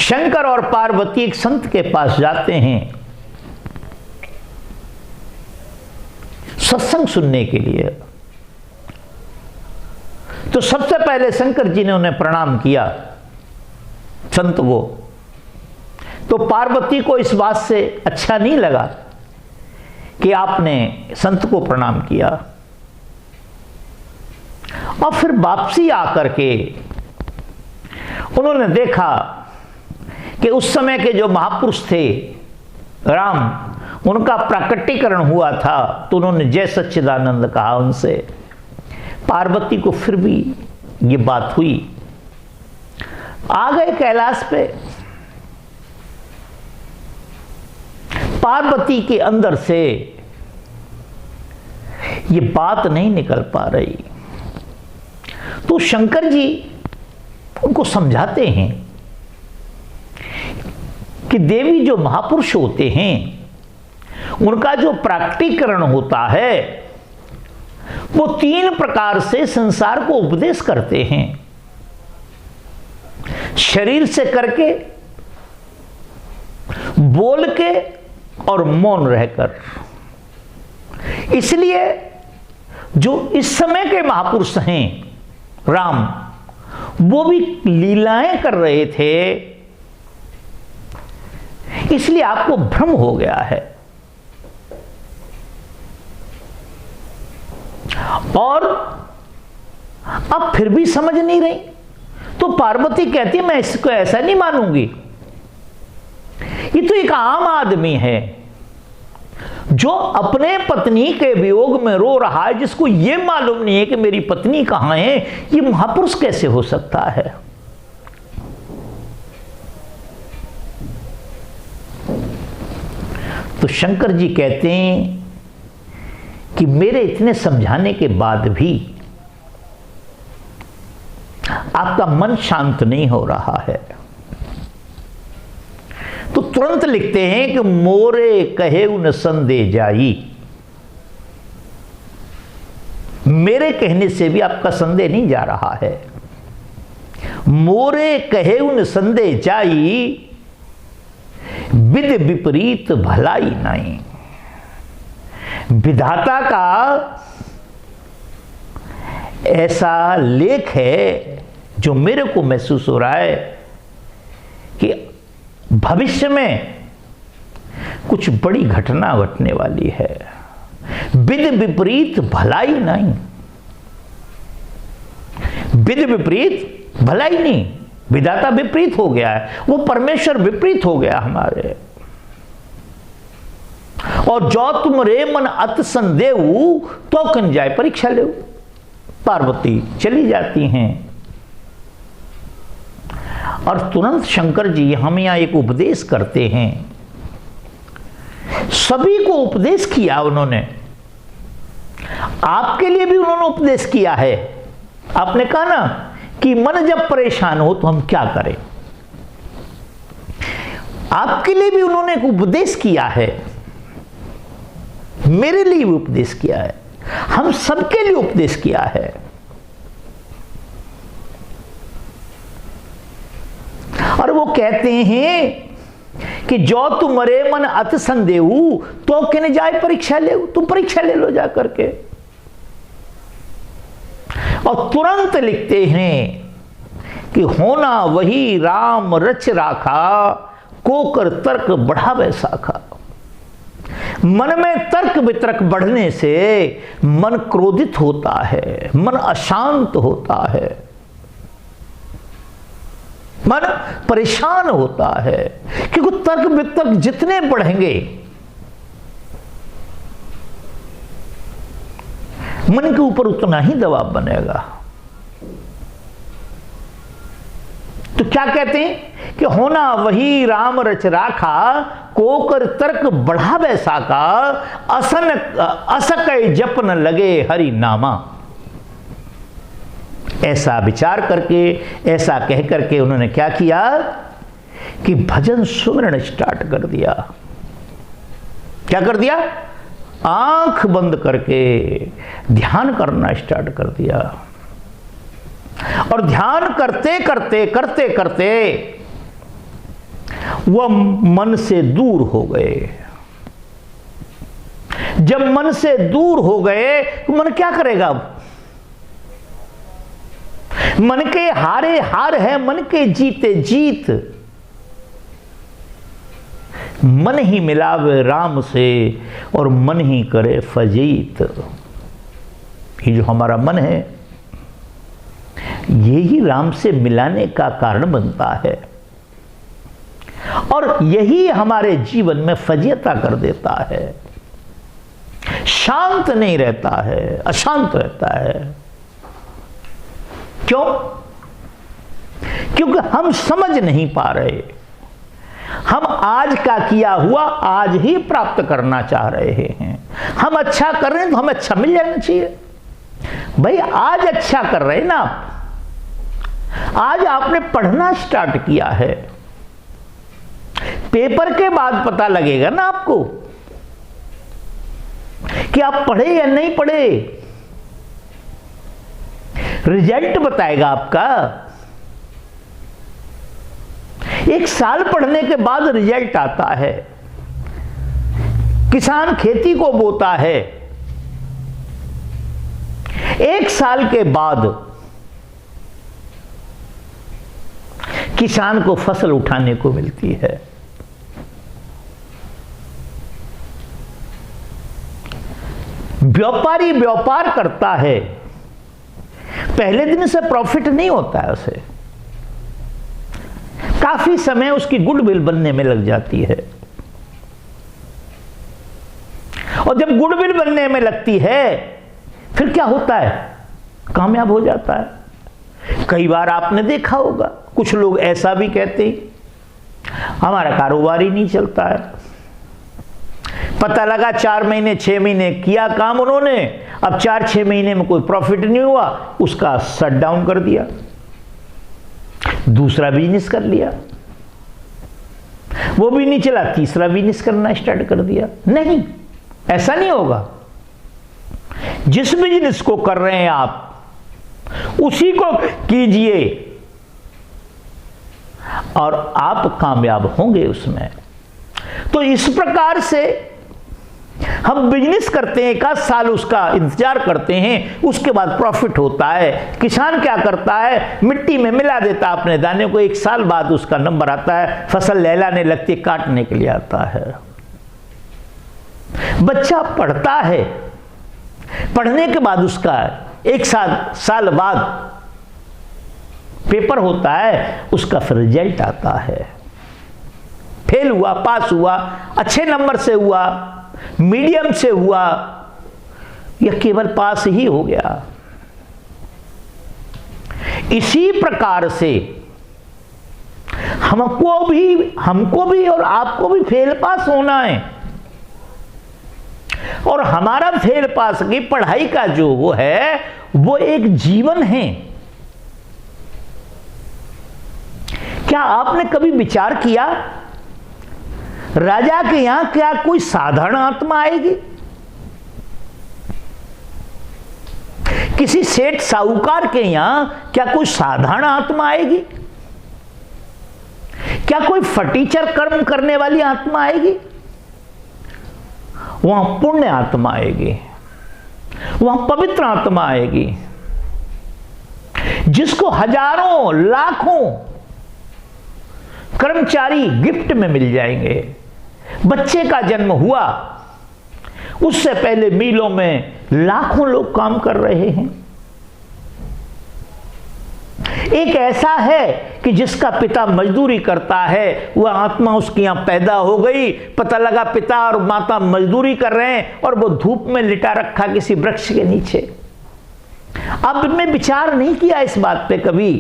शंकर और पार्वती एक संत के पास जाते हैं सत्संग सुनने के लिए। तो सबसे पहले शंकर जी ने उन्हें प्रणाम किया संत को। तो पार्वती को इस बात से अच्छा नहीं लगा कि आपने संत को प्रणाम किया, और फिर वापसी आकर के उन्होंने देखा कि उस समय के जो महापुरुष थे राम, उनका प्राकटीकरण हुआ था। तो उन्होंने जय सच्चिदानंद कहा उनसे। पार्वती को फिर भी ये बात हुई। आ गए कैलाश पे। पार्वती के अंदर से ये बात नहीं निकल पा रही। तो शंकर जी उनको समझाते हैं कि देवी जो महापुरुष होते हैं उनका जो प्राकटीकरण होता है वो 3 प्रकार से संसार को उपदेश करते हैं। शरीर से करके, बोल के और मौन रहकर। इसलिए जो इस समय के महापुरुष हैं राम, वो भी लीलाएं कर रहे थे, इसलिए आपको भ्रम हो गया है। और अब फिर भी समझ नहीं रही। तो पार्वती कहती है मैं इसको ऐसा नहीं मानूंगी। ये तो एक आम आदमी है जो अपने पत्नी के वियोग में रो रहा है, जिसको ये मालूम नहीं है कि मेरी पत्नी कहां है। ये महापुरुष कैसे हो सकता है? तो शंकर जी कहते हैं कि मेरे इतने समझाने के बाद भी आपका मन शांत नहीं हो रहा है। तो तुरंत लिखते हैं कि मोरे कहे उन संदेह जाई। मेरे कहने से भी आपका संदेह नहीं जा रहा है। मोरे कहे उन संदेह जाई, विद विपरीत भलाई नहीं। विधाता का ऐसा लेख है जो मेरे को महसूस हो रहा है कि भविष्य में कुछ बड़ी घटना घटने वाली है। विद विपरीत भलाई नहीं। विद विपरीत भलाई नहीं। विधाता विपरीत हो गया है, वो परमेश्वर विपरीत हो गया हमारे। और जो तुम रे मन अत संदेह तो कन जाए परीक्षा ले। पार्वती चली जाती हैं और तुरंत शंकर जी हमें यहां एक उपदेश करते हैं। सभी को उपदेश किया उन्होंने, आपके लिए भी उन्होंने उपदेश किया है। आपने कहा ना कि मन जब परेशान हो तो हम क्या करें। आपके लिए भी उन्होंने एक उपदेश किया है, मेरे लिए भी उपदेश किया है, हम सबके लिए उपदेश किया है। और वो कहते हैं कि जो तुम्हारे मन अत संदेह तो किन जाए परीक्षा ले। तुम परीक्षा ले लो जा करके। और तुरंत लिखते हैं कि होना वही राम रच राखा, कोकर तर्क बढ़ावे साखा। मन में तर्क वितर्क बढ़ने से मन क्रोधित होता है, मन अशांत होता है, मन परेशान होता है। क्योंकि तर्क वितर्क जितने बढ़ेंगे मन के ऊपर उतना ही दबाव बनेगा। तो क्या कहते हैं कि होना वही राम रच राखा, कोकर तर्क बढ़ा वैसा का, असन असक जप न लगे हरि नामा। ऐसा विचार करके, ऐसा कह करके उन्होंने क्या किया कि भजन सुमरण स्टार्ट कर दिया। क्या कर दिया? आंख बंद करके ध्यान करना स्टार्ट कर दिया। और ध्यान करते करते करते करते वह मन से दूर हो गए। जब मन से दूर हो गए तो मन क्या करेगा? मन के हारे हार है, मन के जीते जीत। मन ही मिलावे राम से और मन ही करे फजीत। ये जो हमारा मन है, ये ही राम से मिलाने का कारण बनता है और यही हमारे जीवन में फजीयता कर देता है। शांत नहीं रहता है, अशांत रहता है। क्यों? क्योंकि हम समझ नहीं पा रहे। हम आज का किया हुआ आज ही प्राप्त करना चाह रहे हैं। हम अच्छा कर रहे हैं तो हमें अच्छा मिल जाना चाहिए। भाई आज अच्छा कर रहे हैं ना आप, आज आपने पढ़ना स्टार्ट किया है, पेपर के बाद पता लगेगा ना आपको कि आप पढ़े या नहीं पढ़े। रिजल्ट बताएगा आपका। एक साल पढ़ने के बाद रिजल्ट आता है। किसान खेती को बोता है, एक साल के बाद किसान को फसल उठाने को मिलती है। व्यापारी व्यापार करता है, पहले दिन से प्रॉफिट नहीं होता है, उसे काफी समय उसकी गुडविल बनने में लग जाती है और जब गुडविल बनने में लगती है फिर क्या होता है? कामयाब हो जाता है। कई बार आपने देखा होगा, कुछ लोग ऐसा भी कहते हैं हमारा कारोबार ही नहीं चलता है। पता लगा 4 महीने 6 महीने किया काम उन्होंने, अब 4-6 महीने में कोई प्रॉफिट नहीं हुआ, उसका शट डाउन कर दिया, दूसरा बिजनेस कर लिया, वो भी नहीं चला, तीसरा बिजनेस करना स्टार्ट कर दिया। नहीं, ऐसा नहीं होगा। जिस बिजनेस को कर रहे हैं आप उसी को कीजिए और आप कामयाब होंगे उसमें। तो इस प्रकार से हम बिजनेस करते हैं, 1 साल उसका इंतजार करते हैं, उसके बाद प्रॉफिट होता है। किसान क्या करता है? मिट्टी में मिला देता है अपने दाने को, 1 साल बाद उसका नंबर आता है, फसल लहलाने लगती है, काटने के लिए आता है। बच्चा पढ़ता है, पढ़ने के बाद उसका 1 साल बाद पेपर होता है, उसका फिर रिजल्ट आता है। फेल हुआ, पास हुआ, अच्छे नंबर से हुआ, मीडियम से हुआ या केवल पास ही हो गया। इसी प्रकार से हमको भी और आपको भी फेल पास होना है। और हमारा फेल पास की पढ़ाई का जो वो है, वो एक जीवन है। क्या आपने कभी विचार किया, राजा के यहां क्या कोई साधारण आत्मा आएगी? किसी सेठ साहूकार के यहां क्या कोई साधारण आत्मा आएगी? क्या कोई फटीचर कर्म करने वाली आत्मा आएगी? वहां पुण्य आत्मा आएगी, वहां पवित्र आत्मा आएगी, जिसको हजारों लाखों कर्मचारी गिफ्ट में मिल जाएंगे। बच्चे का जन्म हुआ, उससे पहले मिलों में लाखों लोग काम कर रहे हैं। एक ऐसा है कि जिसका पिता मजदूरी करता है, वह आत्मा उसकी यहां पैदा हो गई, पता लगा पिता और माता मजदूरी कर रहे हैं और वो धूप में लिटा रखा किसी वृक्ष के नीचे। अब मैं विचार नहीं किया इस बात पे कभी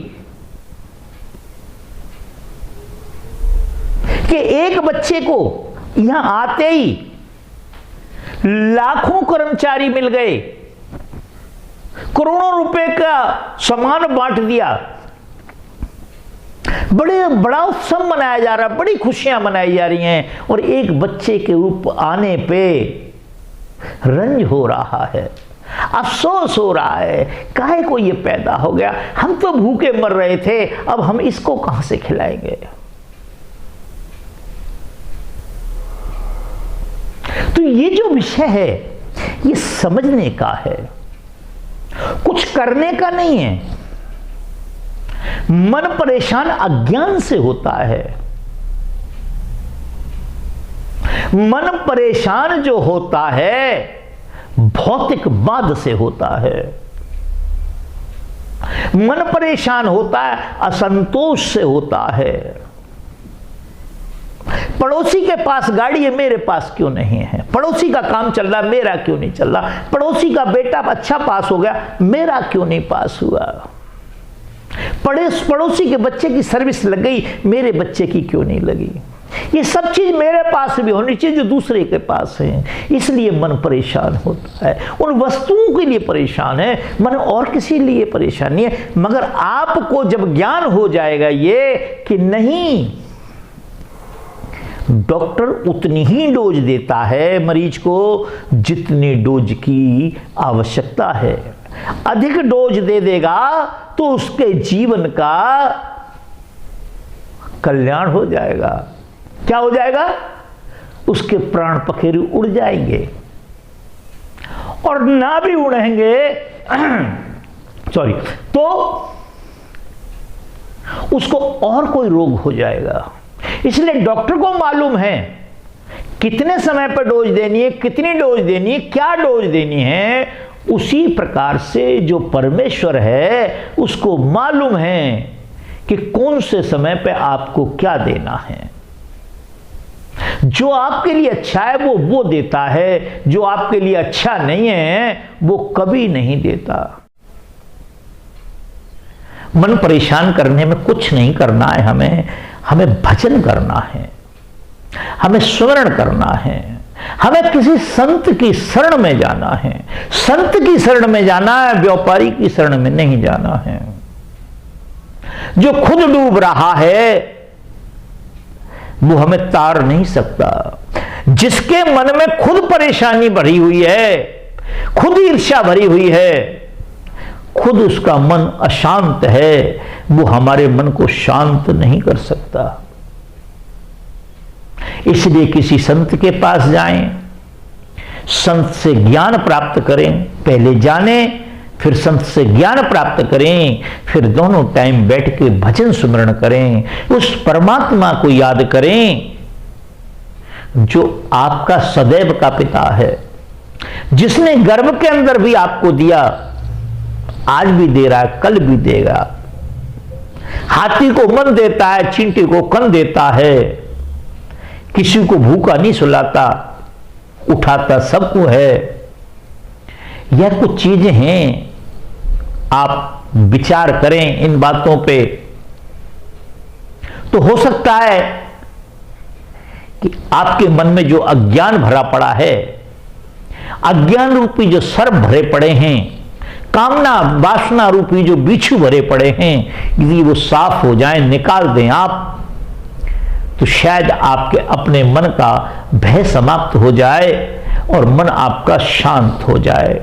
कि एक बच्चे को यहां आते ही लाखों कर्मचारी मिल गए, करोड़ों रुपए का सामान बांट दिया, बड़ा उत्सव मनाया जा रहा है, बड़ी खुशियां मनाई जा रही हैं, और एक बच्चे के रूप आने पे रंज हो रहा है, अफसोस हो रहा है, काहे को ये पैदा हो गया, हम तो भूखे मर रहे थे, अब हम इसको कहां से खिलाएंगे। ये जो विषय है ये समझने का है, कुछ करने का नहीं है। मन परेशान अज्ञान से होता है। मन परेशान जो होता है भौतिकवाद से होता है। मन परेशान होता है असंतोष से होता है। पड़ोसी के पास गाड़ी है, मेरे पास क्यों नहीं है? पड़ोसी का काम चल रहा, मेरा क्यों नहीं चल रहा? पड़ोसी का बेटा अच्छा पास हो गया, मेरा क्यों नहीं पास हुआ? पड़ोसी के बच्चे की सर्विस लग गई, मेरे बच्चे की क्यों नहीं लगी? ये सब चीज मेरे पास भी होनी चाहिए जो दूसरे के पास है। इसलिए मन परेशान होता है, उन वस्तुओं के लिए परेशान है, मन और किसी लिए परेशान नहीं है। मगर आपको जब ज्ञान हो जाएगा ये कि नहीं, डॉक्टर उतनी ही डोज देता है मरीज को जितनी डोज की आवश्यकता है। अधिक डोज दे देगा तो उसके जीवन का कल्याण हो जाएगा। क्या हो जाएगा? उसके प्राण पखेरु उड़ जाएंगे, और ना भी उड़ेंगे सॉरी, तो उसको और कोई रोग हो जाएगा। इसलिए डॉक्टर को मालूम है कितने समय पर डोज देनी है, कितनी डोज देनी है, क्या डोज देनी है। उसी प्रकार से जो परमेश्वर है उसको मालूम है कि कौन से समय पे आपको क्या देना है। जो आपके लिए अच्छा है वो देता है, जो आपके लिए अच्छा नहीं है वो कभी नहीं देता। मन परेशान करने में कुछ नहीं करना है, हमें भजन करना है, हमें स्मरण करना है, हमें किसी संत की शरण में जाना है। संत की शरण में जाना है, व्यापारी की शरण में नहीं जाना है। जो खुद डूब रहा है वो हमें तार नहीं सकता। जिसके मन में खुद परेशानी भरी हुई है, खुद ईर्ष्या भरी हुई है, खुद उसका मन अशांत है, वो हमारे मन को शांत नहीं कर सकता। इसलिए किसी संत के पास जाएं, संत से ज्ञान प्राप्त करें। पहले जानें, फिर संत से ज्ञान प्राप्त करें, फिर दोनों टाइम बैठ के भजन सुमरण करें, उस परमात्मा को याद करें जो आपका सदैव का पिता है, जिसने गर्भ के अंदर भी आपको दिया, आज भी दे रहा है, कल भी देगा। हाथी को मन देता है, चींटी को कन देता है, किसी को भूखा नहीं सुलाता, उठाता सबको है। यह कुछ चीजें हैं, आप विचार करें इन बातों पे, तो हो सकता है कि आपके मन में जो अज्ञान भरा पड़ा है, अज्ञान रूपी जो सर्प भरे पड़े हैं, कामना वासना रूपी जो बिच्छू भरे पड़े हैं, यदि वो साफ हो जाएं, निकाल दें आप, तो शायद आपके अपने मन का भय समाप्त हो जाए और मन आपका शांत हो जाए।